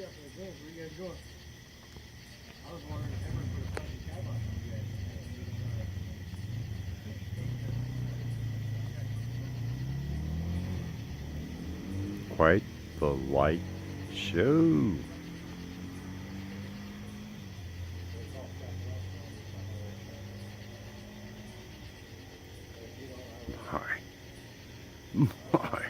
up for the games. Where you guys going? I was wondering if everyone put a fucking kibosh on you guys. Quite the light show. My. My.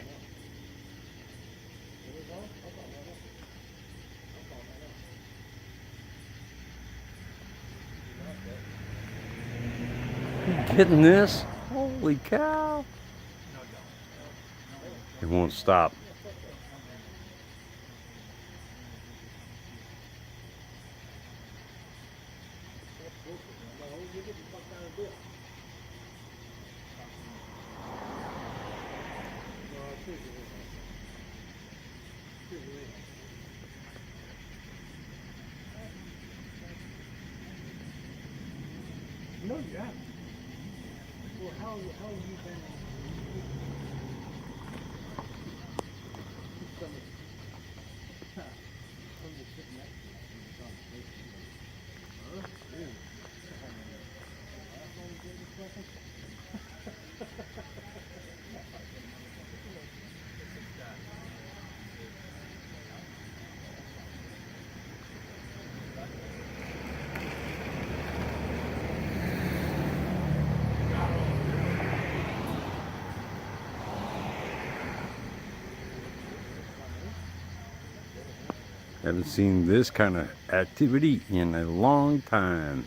Getting this? Holy cow. It won't stop. No, you haven't. Well, how have you been? Haven't seen this kind of activity in a long time.